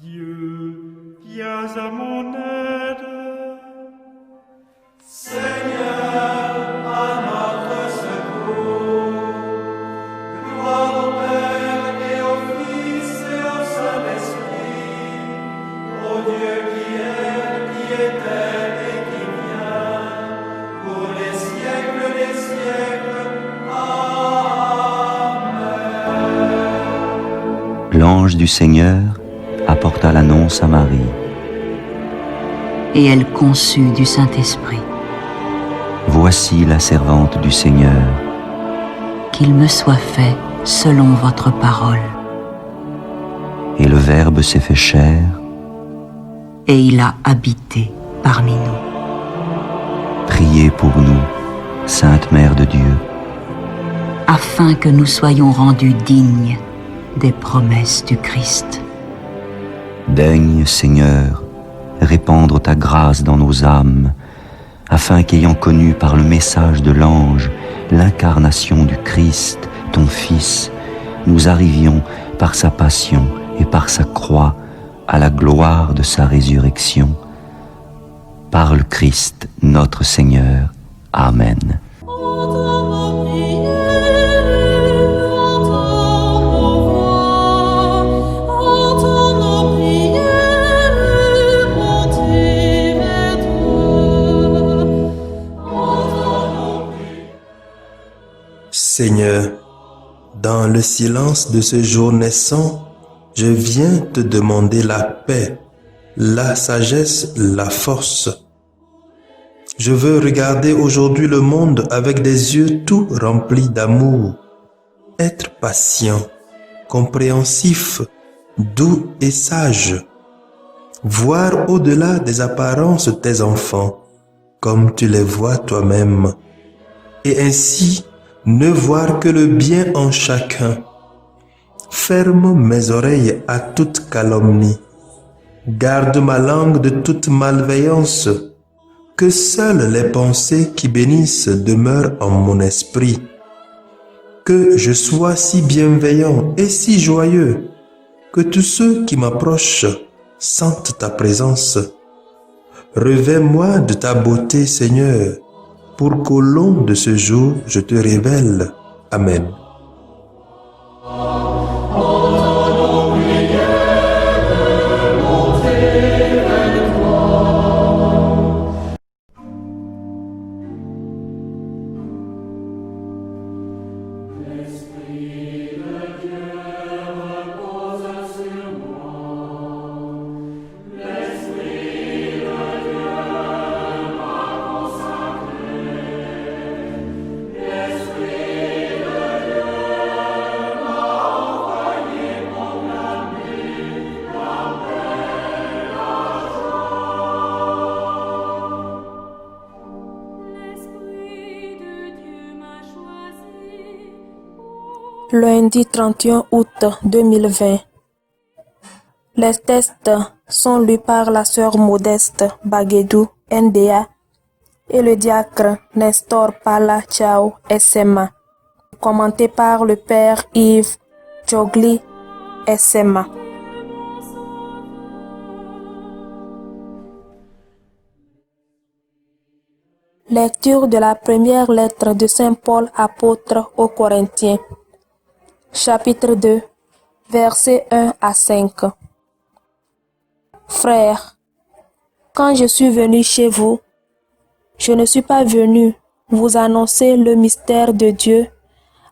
Dieu, viens à mon aide. Seigneur, à notre secours. Gloire au Père et au Fils et au Saint-Esprit, au Dieu qui était et qui vient, pour les siècles des siècles. Amen. L'ange du Seigneur apporta l'annonce à Marie. Et elle conçut du Saint-Esprit. Voici la servante du Seigneur. Qu'il me soit fait selon votre parole. Et le Verbe s'est fait chair. Et il a habité parmi nous. Priez pour nous, Sainte Mère de Dieu, afin que nous soyons rendus dignes des promesses du Christ. Daigne, Seigneur, répandre ta grâce dans nos âmes, afin qu'ayant connu par le message de l'ange l'incarnation du Christ, ton Fils, nous arrivions par sa passion et par sa croix à la gloire de sa résurrection. Par le Christ notre Seigneur. Amen. Seigneur, dans le silence de ce jour naissant, je viens te demander la paix, la sagesse, la force. Je veux regarder aujourd'hui le monde avec des yeux tout remplis d'amour, être patient, compréhensif, doux et sage, voir au-delà des apparences tes enfants, comme tu les vois toi-même, et ainsi ne voir que le bien en chacun. Ferme mes oreilles à toute calomnie. Garde ma langue de toute malveillance. Que seules les pensées qui bénissent demeurent en mon esprit. Que je sois si bienveillant et si joyeux que tous ceux qui m'approchent sentent ta présence. Revêts-moi de ta beauté, Seigneur, pour qu'au long de ce jour, je te révèle. Amen. Lundi 31 août 2020. Les tests sont lus par la sœur Modeste Baguedou, NDA, et le diacre Nestor Pala Chao, SMA, commenté par le père Yves Jogli, SMA. Lecture de la première lettre de Saint Paul apôtre aux Corinthiens. Chapitre 2, versets 1 à 5. Frères, quand je suis venu chez vous, je ne suis pas venu vous annoncer le mystère de Dieu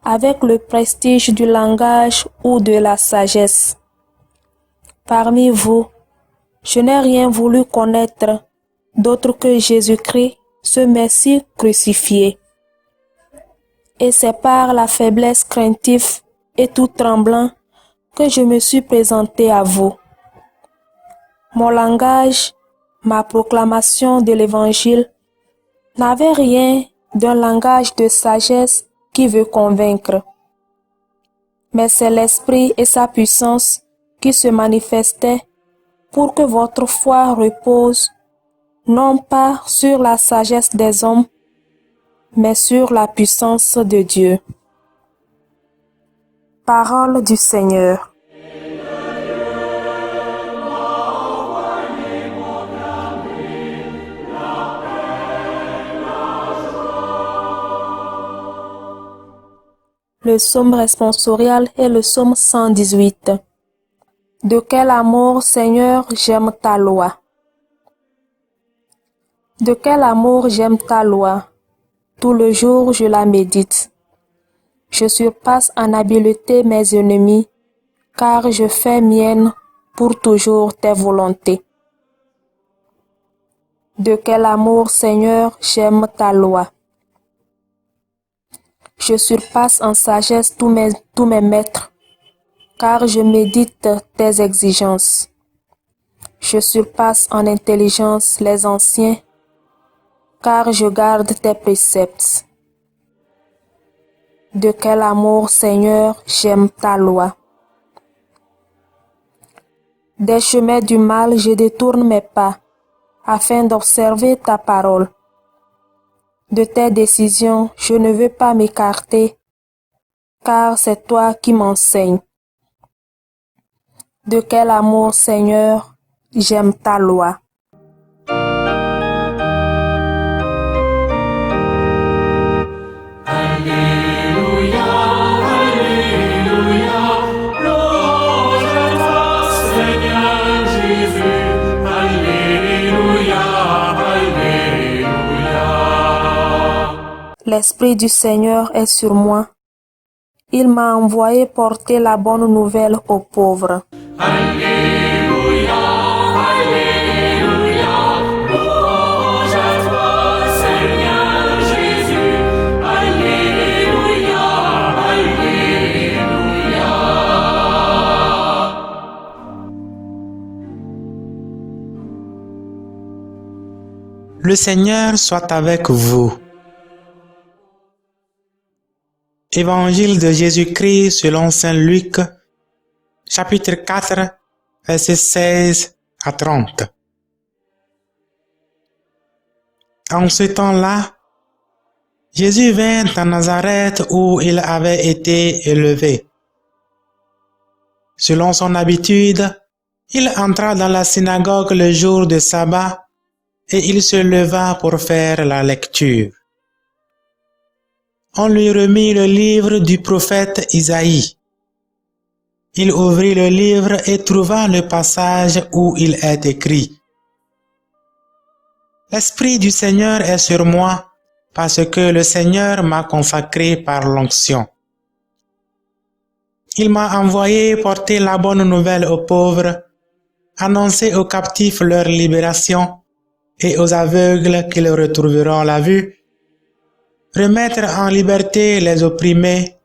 avec le prestige du langage ou de la sagesse. Parmi vous, je n'ai rien voulu connaître d'autre que Jésus-Christ, ce Messie crucifié. Et c'est par la faiblesse craintive et tout tremblant que je me suis présenté à vous. Mon langage, ma proclamation de l'Évangile n'avait rien d'un langage de sagesse qui veut convaincre. Mais c'est l'Esprit et sa puissance qui se manifestaient pour que votre foi repose non pas sur la sagesse des hommes, mais sur la puissance de Dieu. Parole du Seigneur. Le psaume responsorial est le psaume 118. De quel amour, Seigneur, j'aime ta loi. De quel amour j'aime ta loi. Tout le jour je la médite. Je surpasse en habileté mes ennemis, car je fais mienne pour toujours tes volontés. De quel amour, Seigneur, j'aime ta loi. Je surpasse en sagesse tous mes maîtres, car je médite tes exigences. Je surpasse en intelligence les anciens, car je garde tes préceptes. De quel amour, Seigneur, j'aime ta loi. Des chemins du mal, je détourne mes pas, afin d'observer ta parole. De tes décisions, je ne veux pas m'écarter, car c'est toi qui m'enseignes. De quel amour, Seigneur, j'aime ta loi. L'Esprit du Seigneur est sur moi. Il m'a envoyé porter la bonne nouvelle aux pauvres. Alléluia, Alléluia, louange à toi, Seigneur Jésus. Alléluia, Alléluia. Le Seigneur soit avec vous. Évangile de Jésus-Christ selon Saint Luc, chapitre 4, versets 16 à 30. En ce temps-là, Jésus vint à Nazareth où il avait été élevé. Selon son habitude, il entra dans la synagogue le jour de sabbat et il se leva pour faire la lecture. On lui remit le livre du prophète Isaïe. Il ouvrit le livre et trouva le passage où il est écrit: « L'Esprit du Seigneur est sur moi, parce que le Seigneur m'a consacré par l'onction. Il m'a envoyé porter la bonne nouvelle aux pauvres, annoncer aux captifs leur libération et aux aveugles qu'ils retrouveront la vue, remettre en liberté les opprimés,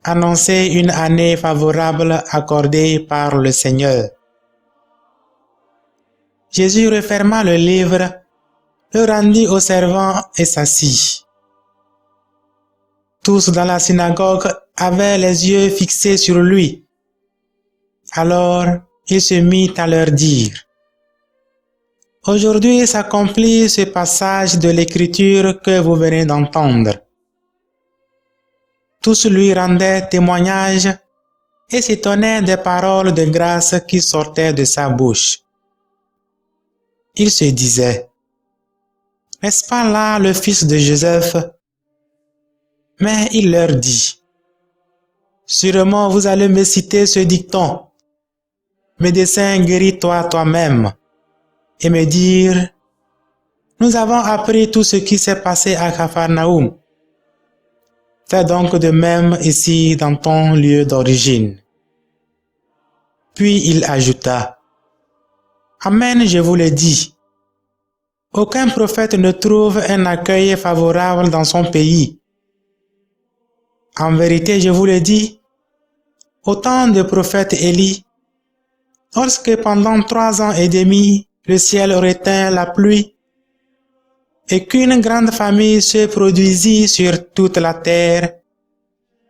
annoncer une année favorable accordée par le Seigneur. » Jésus referma le livre, le rendit au servant et s'assit. Tous dans la synagogue avaient les yeux fixés sur lui. Alors il se mit à leur dire: « Aujourd'hui s'accomplit ce passage de l'Écriture que vous venez d'entendre. » Tous lui rendaient témoignage et s'étonnaient des paroles de grâce qui sortaient de sa bouche. Ils se disaient: « N'est-ce pas là le fils de Joseph? » Mais il leur dit: « Sûrement vous allez me citer ce dicton: Médecin, guéris-toi toi-même, et me dire: Nous avons appris tout ce qui s'est passé à Capharnaüm. Fais donc de même ici dans ton lieu d'origine. » Puis il ajouta: Amen, je vous le dis, aucun prophète ne trouve un accueil favorable dans son pays. En vérité, je vous le dis, au temps du prophète Élie, lorsque pendant 3 ans et demi, le ciel retint la pluie, et qu'une grande famine se produisit sur toute la terre,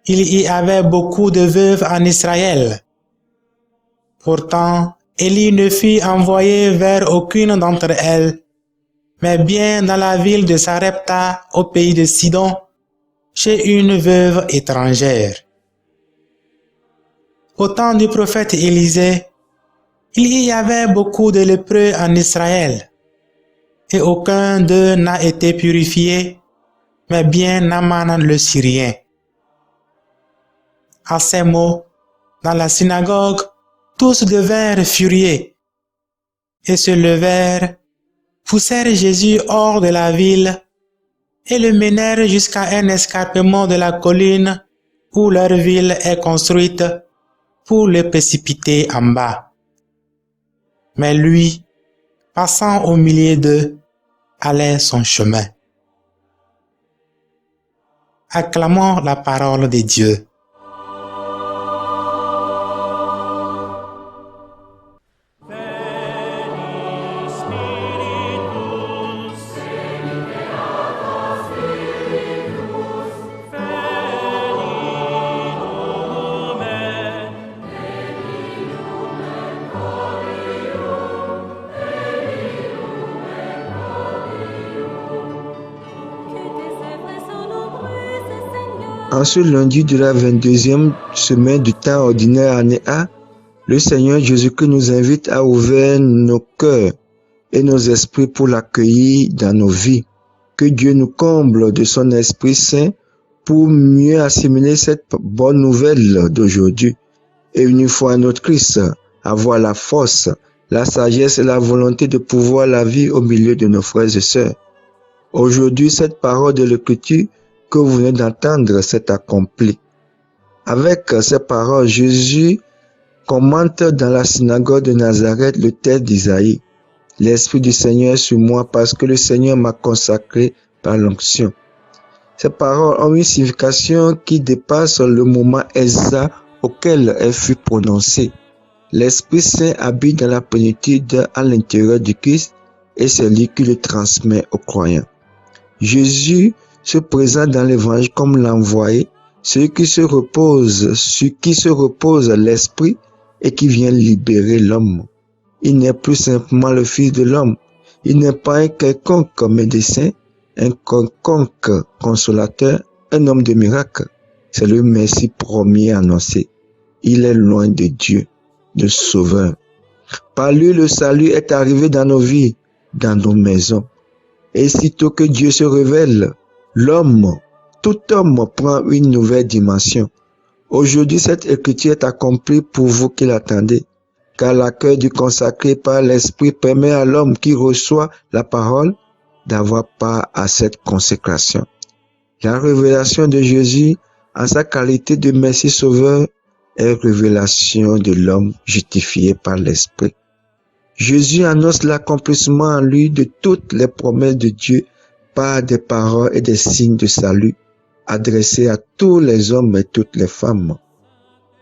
il y avait beaucoup de veuves en Israël. Pourtant, Élie ne fut envoyé vers aucune d'entre elles, mais bien dans la ville de Sarepta, au pays de Sidon, chez une veuve étrangère. Au temps du prophète Élisée, il y avait beaucoup de lépreux en Israël, et aucun d'eux n'a été purifié, mais bien Naaman le Syrien. À ces mots, dans la synagogue, tous devinrent furieux et se levèrent, poussèrent Jésus hors de la ville et le menèrent jusqu'à un escarpement de la colline où leur ville est construite pour le précipiter en bas. Mais lui, passant au milieu d'eux, allait son chemin. Acclamons la parole de Dieu. En ce lundi de la 22e semaine du temps ordinaire année A, le Seigneur Jésus-Christ nous invite à ouvrir nos cœurs et nos esprits pour l'accueillir dans nos vies. Que Dieu nous comble de son Esprit Saint pour mieux assimiler cette bonne nouvelle d'aujourd'hui et une fois notre Christ, avoir la force, la sagesse et la volonté de pouvoir la vivre au milieu de nos frères et sœurs. Aujourd'hui, cette parole de l'Écriture que vous venez d'entendre s'est accomplie. Avec ces paroles, Jésus commente dans la synagogue de Nazareth le texte d'Isaïe. L'Esprit du Seigneur est sur moi parce que le Seigneur m'a consacré par l'onction. Ces paroles ont une signification qui dépasse le moment exact auquel elles furent prononcées. L'Esprit Saint habite dans la plénitude à l'intérieur du Christ et c'est lui qui le transmet aux croyants. Jésus se présente dans l'évangile comme l'envoyé, celui qui se repose, sur qui se repose l'Esprit et qui vient libérer l'homme. Il n'est plus simplement le Fils de l'homme. Il n'est pas un quelconque médecin, un quelconque consolateur, un homme de miracle. C'est le Messie premier annoncé. Il est loin de Dieu, de Sauveur. Par lui, le salut est arrivé dans nos vies, dans nos maisons. Et sitôt que Dieu se révèle, l'homme, tout homme prend une nouvelle dimension. Aujourd'hui, cette écriture est accomplie pour vous qui l'attendez, car l'accueil du consacré par l'Esprit permet à l'homme qui reçoit la parole d'avoir part à cette consécration. La révélation de Jésus en sa qualité de Messie Sauveur est révélation de l'homme justifié par l'Esprit. Jésus annonce l'accomplissement en lui de toutes les promesses de Dieu par des paroles et des signes de salut adressés à tous les hommes et toutes les femmes.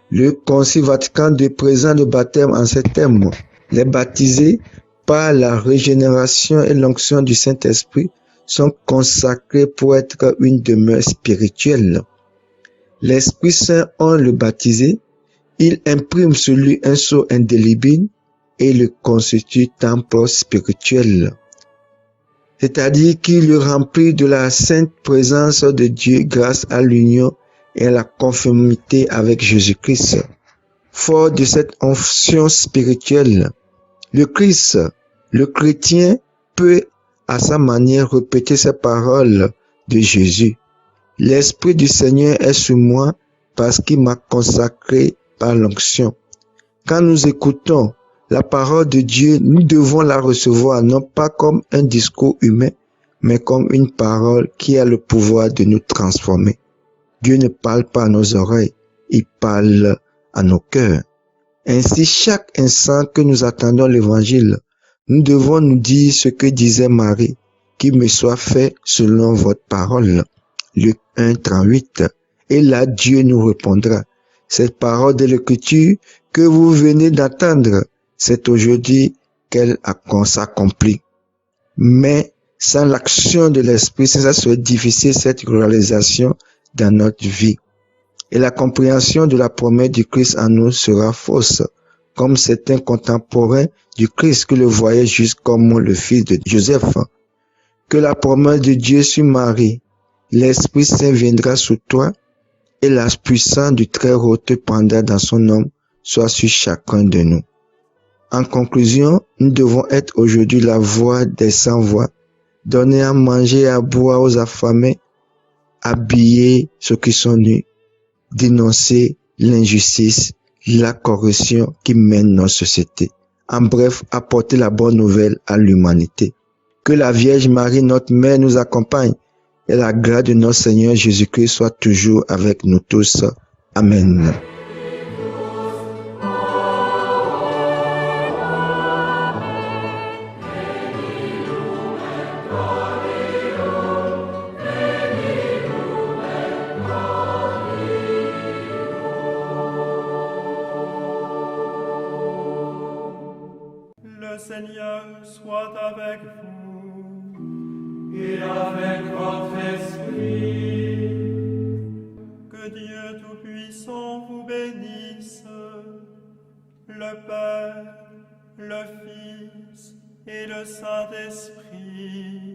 Le Concile Vatican II présente le baptême en ces termes. Les baptisés par la régénération et l'onction du Saint-Esprit sont consacrés pour être une demeure spirituelle. L'Esprit Saint, en le baptisé, il imprime sur lui un sceau indélébile et le constitue temple spirituel. C'est-à-dire qu'il le remplit de la sainte présence de Dieu grâce à l'union et à la conformité avec Jésus-Christ. Fort de cette onction spirituelle, le Christ, le chrétien, peut à sa manière répéter ces paroles de Jésus. L'Esprit du Seigneur est sur moi parce qu'il m'a consacré par l'onction. Quand nous écoutons la parole de Dieu, nous devons la recevoir non pas comme un discours humain, mais comme une parole qui a le pouvoir de nous transformer. Dieu ne parle pas à nos oreilles, il parle à nos cœurs. Ainsi, chaque instant que nous attendons l'évangile, nous devons nous dire ce que disait Marie, qu'il me soit fait selon votre parole. Luc 1, 38. Et là, Dieu nous répondra. Cette parole de l'Écriture que vous venez d'entendre, c'est aujourd'hui qu'elle s'accomplit. Mais sans l'action de l'Esprit, ça serait difficile cette réalisation dans notre vie. Et la compréhension de la promesse du Christ en nous sera fausse, comme certains contemporains du Christ qui le voyaient juste comme le fils de Joseph. Que la promesse de Dieu sur Marie, l'Esprit Saint viendra sur toi et la puissance du Très-Haut te prendra dans son nom, soit sur chacun de nous. En conclusion, nous devons être aujourd'hui la voix des sans-voix, donner à manger et à boire aux affamés, habiller ceux qui sont nus, dénoncer l'injustice, la corruption qui mène nos sociétés. En bref, apporter la bonne nouvelle à l'humanité. Que la Vierge Marie, notre Mère, nous accompagne et la grâce de notre Seigneur Jésus-Christ soit toujours avec nous tous. Amen. Le Seigneur soit avec vous. Et avec votre esprit. Que Dieu Tout-Puissant vous bénisse, le Père, le Fils et le Saint-Esprit.